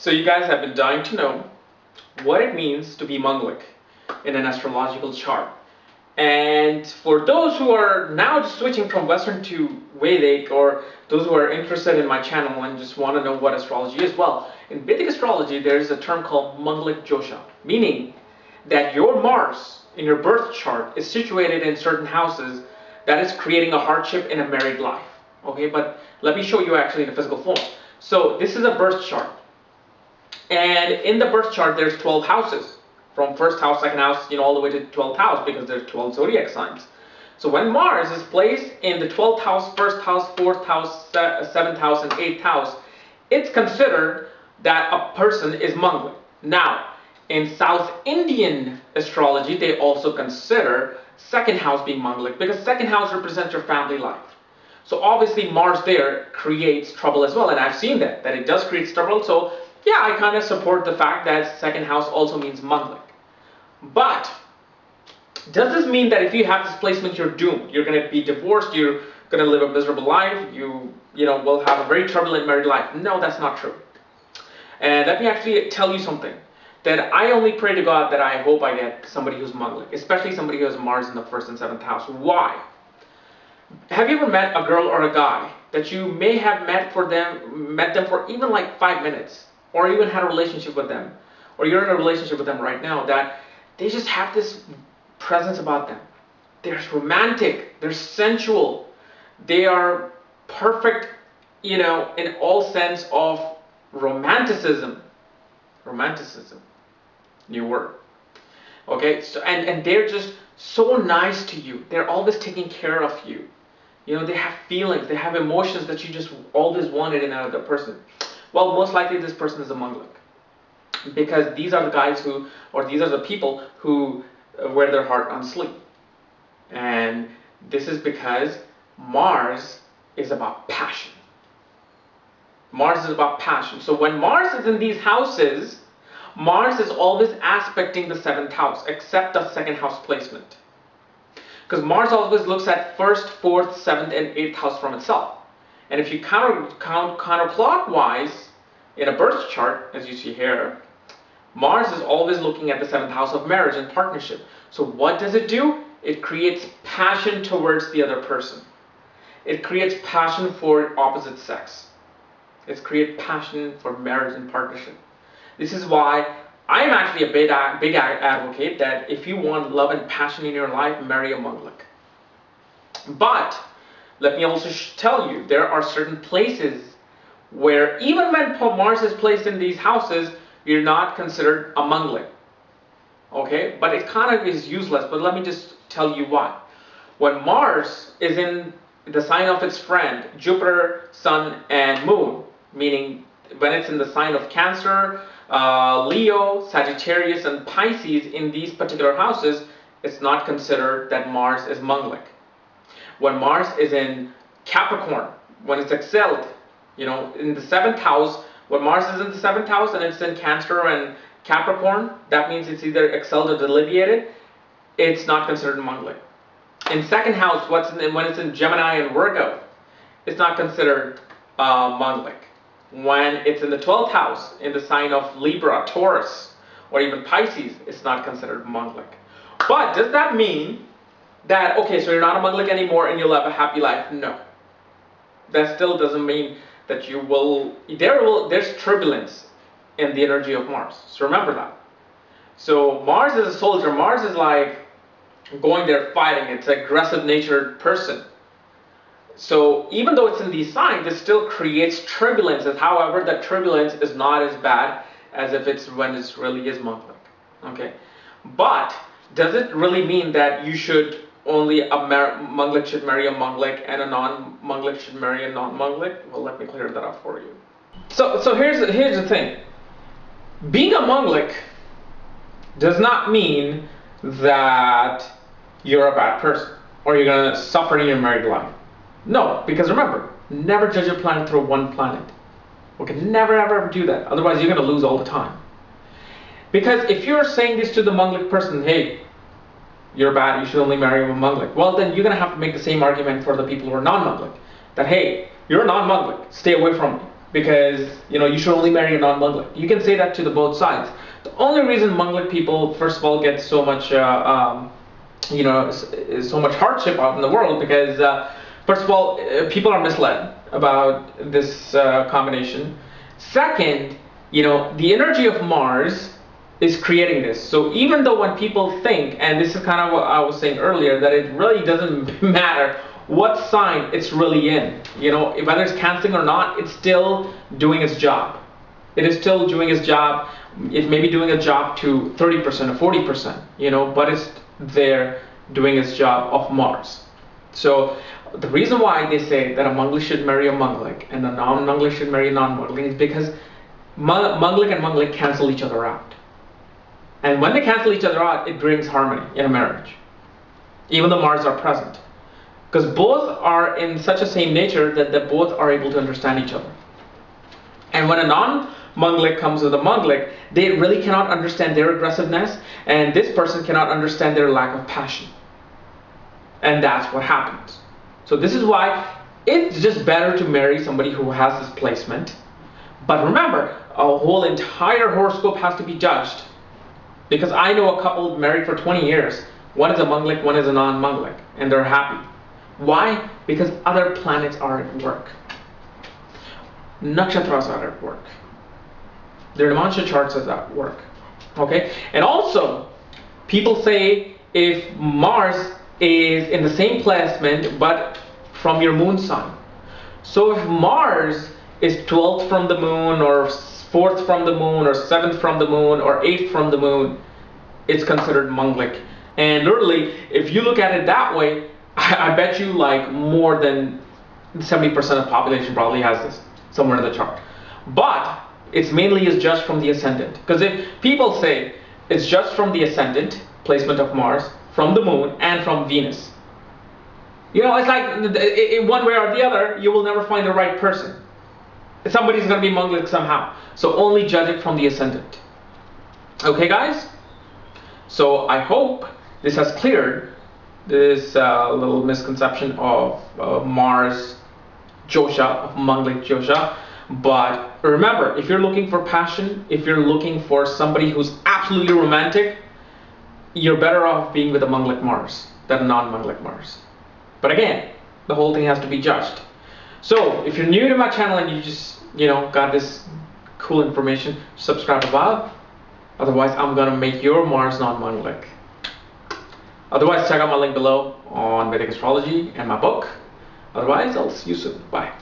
So you guys have been dying to know what it means to be Manglik in an astrological chart. And for those who are now just switching from Western to Vedic, or those who are interested in my channel and just want to know what astrology is, well, in Vedic astrology there is a term called Manglik Dosha, meaning that your Mars in your birth chart is situated in certain houses that is creating a hardship in a married life. Okay, but let me show you actually in a physical form. So this is a birth chart, and in the birth chart there's 12 houses, from first house, second house, all the way to 12th house, because there's 12 zodiac signs. So when Mars is placed in the 12th house, first house, fourth house, seventh house, and 8th house, it's considered that a person is Manglik. Now, in South Indian astrology, they also consider second house being Manglik, because second house represents your family life. So obviously Mars there creates trouble as well, and I've seen that it does create trouble. So yeah, I kind of support the fact that second house also means Manglik. But does this mean that if you have this placement, you're doomed? You're going to be divorced, you're going to live a miserable life, you will have a very turbulent married life? No, that's not true. And let me actually tell you something, that I only pray to God that I hope I get somebody who's Manglik, especially somebody who has Mars in the first and seventh house. Why? Have you ever met a girl or a guy that you may have met them for even like 5 minutes, or even had a relationship with them, or you're in a relationship with them right now, that they just have this presence about them? They're romantic, they're sensual, they are perfect, in all sense of romanticism. Romanticism, new word. Okay, so and they're just so nice to you. They're always taking care of you. They have feelings, they have emotions that you just always wanted in another person. Well, most likely this person is a Manglik, because these are the guys these are the people who wear their heart on sleeve. And this is because Mars is about passion. Mars is about passion. So when Mars is in these houses, Mars is always aspecting the seventh house, except the second house placement. Because Mars always looks at first, fourth, seventh, and 8th house from itself. And if you count counterclockwise in a birth chart, as you see here, Mars is always looking at the 7th house of marriage and partnership. So what does it do? It creates passion towards the other person. It creates passion for opposite sex. It creates passion for marriage and partnership. This is why I'm actually a big advocate that if you want love and passion in your life, marry a Manglik. But let me also tell you, there are certain places where even when Mars is placed in these houses, you're not considered a Manglik. Okay, but it kind of is useless. But let me just tell you why. When Mars is in the sign of its friend, Jupiter, Sun, and Moon, meaning when it's in the sign of Cancer, Leo, Sagittarius, and Pisces in these particular houses, it's not considered that Mars is Manglik. When Mars is in Capricorn, when it's excelled, in the 7th house, when Mars is in the 7th house and it's in Cancer and Capricorn, that means it's either excelled or deviated. It's not considered Manglik. In second house, when it's in Gemini and Virgo, it's not considered Manglik. When it's in the 12th house, in the sign of Libra, Taurus, or even Pisces, it's not considered Manglik. But does that mean that, okay, so you're not a Manglik anymore and you'll have a happy life? No. That still doesn't mean that you will, there's turbulence in the energy of Mars. So remember that. So Mars is a soldier. Mars is like going there fighting. It's an aggressive natured person. So even though it's in these signs, it still creates turbulences. However, that turbulence is not as bad as if it's when it really is Manglik. Okay, but does it really mean that you should only a Manglik should marry a Manglik and a non-Manglik should marry a non-Manglik? Well, let me clear that up for you. So here's the thing. Being a Manglik does not mean that you're a bad person or you're gonna suffer in your married life. No, because remember, never judge a planet through one planet. Okay, never ever do that. Otherwise, you're gonna lose all the time. Because if you're saying this to the Manglik person, hey, you're bad, you should only marry a Manglik, well, then you're gonna have to make the same argument for the people who are non-Manglik. That hey, you're a non-Manglik, stay away from me. because you should only marry a non-Manglik. You can say that to the both sides. The only reason Manglik people, first of all, get so much so much hardship out in the world because first of all, people are misled about this combination. Second, the energy of Mars is creating this. So even though when people think, and this is kind of what I was saying earlier, that it really doesn't matter what sign it's really in, whether it's canceling or not, it's still doing its job. It is still doing its job. It may be doing a job to 30% or 40%, but it's there doing its job of Mars. So the reason why they say that a Manglik should marry a Manglik and a non-Manglik should marry a non-Manglik is because Manglik and Manglik cancel each other out. And when they cancel each other out, it brings harmony in a marriage, even though Mars are present. Because both are in such a same nature that they both are able to understand each other. And when a non-Manglik comes with a Manglik, they really cannot understand their aggressiveness, and this person cannot understand their lack of passion. And that's what happens. So this is why it's just better to marry somebody who has this placement. But remember, a whole entire horoscope has to be judged. Because I know a couple married for 20 years. One is a Manglik, one is a non-Manglik, and they're happy. Why? Because other planets are at work. Nakshatras are at work. Their Namansha charts is at work. Okay? And also, people say if Mars is in the same placement but from your moon sign. So if Mars is 12th from the moon or 4th from the moon or 7th from the moon or 8th from the moon, it's considered Manglik. And literally, if you look at it that way, I bet you like more than 70% of the population probably has this somewhere in the chart. But it's mainly is just from the ascendant. Because if people say it's just from the ascendant, placement of Mars, from the moon, and from Venus. It's like in one way or the other, you will never find the right person. Somebody's going to be Manglik somehow. So only judge it from the ascendant. Okay, guys? So I hope this has cleared this little misconception of Mars Dosha, of Manglik Dosha. But remember, if you're looking for passion, if you're looking for somebody who's absolutely romantic, you're better off being with a Manglik Mars than a non-Manglik Mars. But again, the whole thing has to be judged. So if you're new to my channel and you just got this cool information, subscribe above. Otherwise, I'm gonna make your Mars non-Manglik. Otherwise, check out my link below on Vedic Astrology and my book. Otherwise, I'll see you soon. Bye.